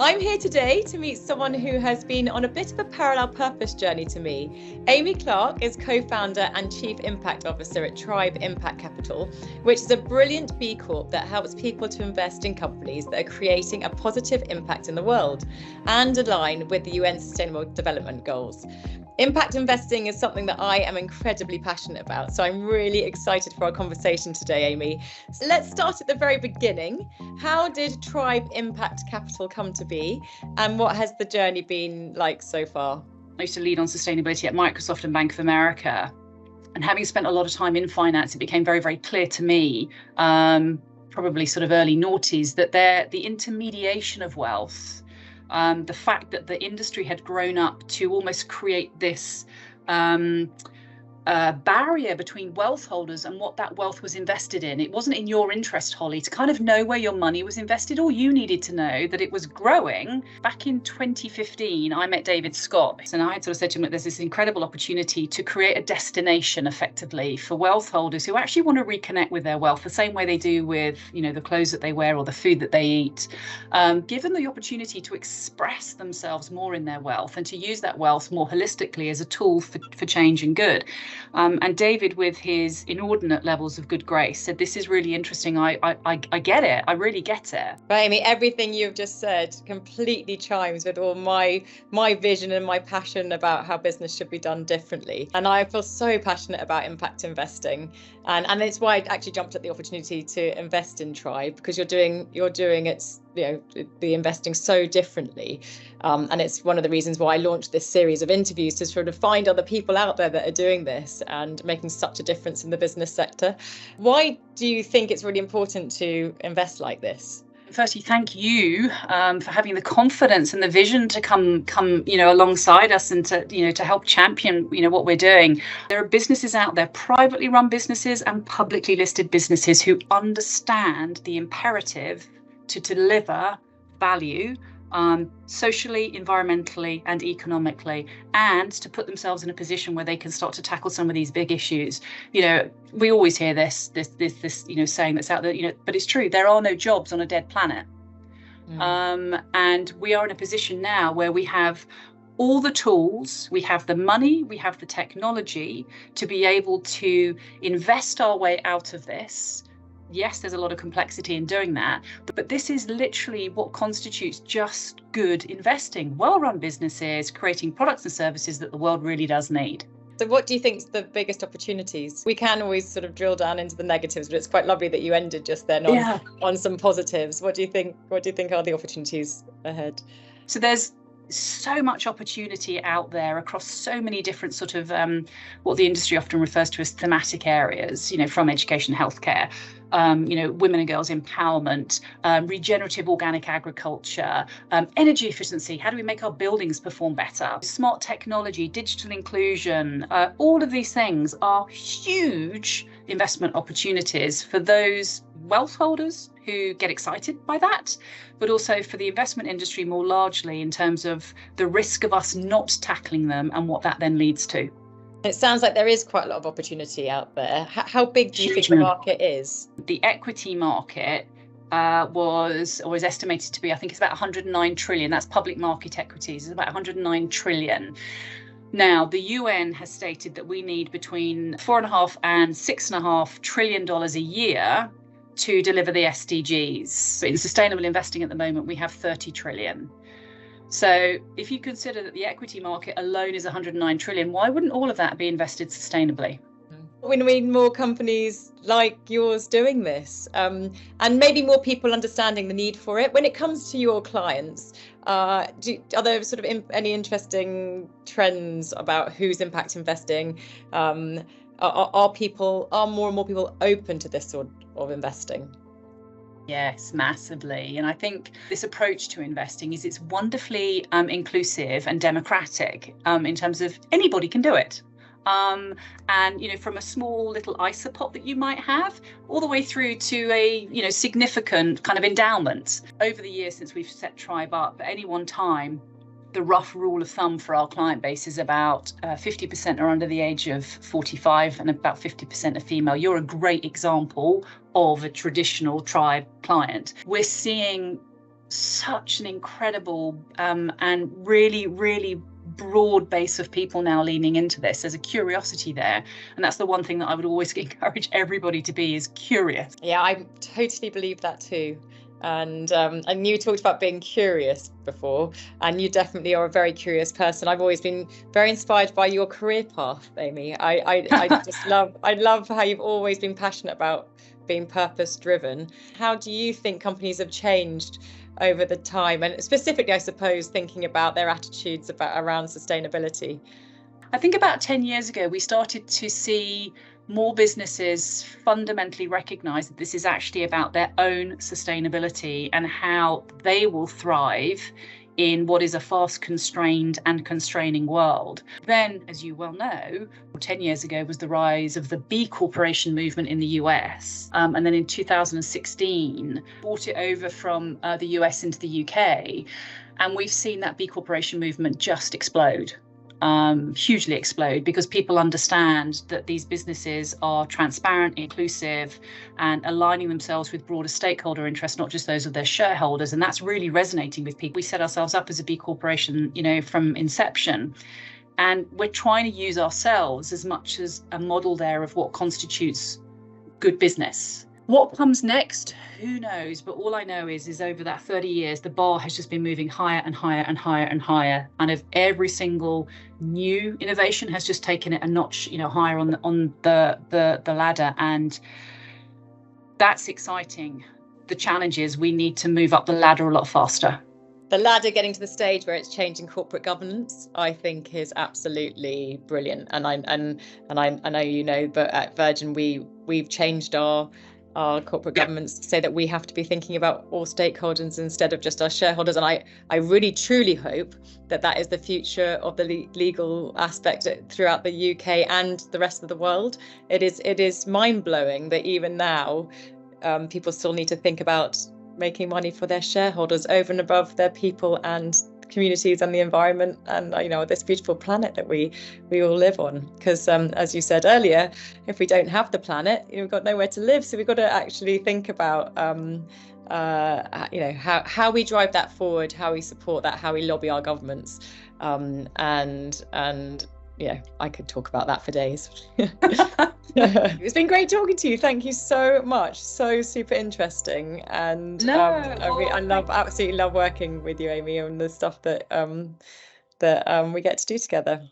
I'm here today to meet someone who has been on a bit of a parallel purpose journey to me. Amy Clarke is co-founder and Chief Impact Officer at Tribe Impact Capital, which is a brilliant B Corp that helps people to invest in companies that are creating a positive impact in the world and align with the UN Sustainable Development Goals. Impact investing is something that I am incredibly passionate about, so I'm really excited for our conversation today, Amy. So let's start at the very beginning. How did Tribe Impact Capital come to be, and what has the journey been like so far? I used to lead on sustainability at Microsoft and Bank of America, and having spent a lot of time in finance, it became very, very clear to me, probably sort of early noughties, that the intermediation of wealth, the fact that the industry had grown up to almost create this barrier between wealth holders and what that wealth was invested in. It wasn't in your interest, Holly, to kind of know where your money was invested. All you needed to know that it was growing. Back in 2015, I met David Scott, and I had sort of said to him that there's this incredible opportunity to create a destination effectively for wealth holders who actually want to reconnect with their wealth the same way they do with, the clothes that they wear or the food that they eat. Give them the opportunity to express themselves more in their wealth and to use that wealth more holistically as a tool for change and good. And David, with his inordinate levels of good grace, said, "This is really interesting. I get it. I really get it." Right, Amy, everything you've just said completely chimes with all my vision and my passion about how business should be done differently. And I feel so passionate about impact investing, and it's why I actually jumped at the opportunity to invest in Tribe, because you're doing it, the investing so differently. And it's one of the reasons why I launched this series of interviews, to sort of find other people out there that are doing this and making such a difference in the business sector. Why do you think it's really important to invest like this? Firstly, thank you for having the confidence and the vision to come alongside us and to help champion what we're doing. There are businesses out there, privately run businesses and publicly listed businesses, who understand the imperative to deliver value socially, environmentally, and economically, and to put themselves in a position where they can start to tackle some of these big issues. We always hear this saying that's out there, but it's true. There are no jobs on a dead planet. And we are in a position now where we have all the tools, we have the money, we have the technology to be able to invest our way out of this. Yes, there's a lot of complexity in doing that, but this is literally what constitutes just good investing. Well-run businesses creating products and services that the world really does need. So what do you think is the biggest opportunities? We can always sort of drill down into the negatives, but it's quite lovely that you ended just then on some positives. What do you think are the opportunities ahead? So there's so much opportunity out there across so many different sort of what the industry often refers to as thematic areas, from education, healthcare, women and girls empowerment, regenerative organic agriculture, energy efficiency. How do we make our buildings perform better? Smart technology, digital inclusion, all of these things are huge investment opportunities for those wealth holders who get excited by that, but also for the investment industry more largely, in terms of the risk of us not tackling them and what that then leads to. It sounds like there is quite a lot of opportunity out there. How big do you think the market is? The equity market is estimated to be, I think it's about 109 trillion. That's public market equities. It's about 109 trillion. Now, the UN has stated that we need between $4.5 and $6.5 trillion a year to deliver the SDGs. But in sustainable investing at the moment, we have 30 trillion. So if you consider that the equity market alone is 109 trillion, why wouldn't all of that be invested sustainably? We need more companies like yours doing this, and maybe more people understanding the need for it. When it comes to your clients, are there sort of any interesting trends about who's impact investing? Are more and more people open to this sort of investing? Yes, massively. And I think this approach to investing it's wonderfully inclusive and democratic in terms of anybody can do it. And from a small little ISA pot that you might have, all the way through to a significant kind of endowment. Over the years since we've set Tribe up, at any one time, the rough rule of thumb for our client base is about 50% are under the age of 45 and about 50% are female. You're a great example of a traditional Tribe client. We're seeing such an incredible and really, really broad base of people now leaning into this. There's a curiosity there, and that's the one thing that I would always encourage everybody to be, is curious. Yeah, I totally believe that too. And you talked about being curious before, and you definitely are a very curious person. I've always been very inspired by your career path, Amy. I just love how you've always been passionate about being purpose driven. How do you think companies have changed over the time, and specifically, I suppose, thinking about their attitudes around sustainability? I think about 10 years ago, we started to see more businesses fundamentally recognize that this is actually about their own sustainability and how they will thrive in what is a fast constrained and constraining world. Then, as you well know, 10 years ago was the rise of the B Corporation movement in the US. And then in 2016, brought it over from the US into the UK. And we've seen that B Corporation movement just explode. Hugely explode, because people understand that these businesses are transparent, inclusive, and aligning themselves with broader stakeholder interests, not just those of their shareholders. And that's really resonating with people. We set ourselves up as a B Corporation, from inception. And we're trying to use ourselves as much as a model there of what constitutes good business. What comes next? Who knows? But all I know is over that 30 years, the bar has just been moving higher and higher and higher and higher. And if every single new innovation has just taken it a notch, higher on the ladder. And that's exciting. The challenge is we need to move up the ladder a lot faster. The ladder getting to the stage where it's changing corporate governance, I think, is absolutely brilliant. And I know, but at Virgin, we've changed our corporate governments to say that we have to be thinking about all stakeholders instead of just our shareholders. And I really truly hope that is the future of the legal aspect throughout the UK and the rest of the world. It is mind-blowing that even now people still need to think about making money for their shareholders over and above their people and communities and the environment and this beautiful planet that we all live on. Because as you said earlier, if we don't have the planet, we've got nowhere to live. So we've got to actually think about how we drive that forward, how we support that, how we lobby our governments, and I could talk about that for days. It's been great talking to you. Thank you so much. So super interesting. And absolutely love working with you, Amy, on the stuff that we get to do together.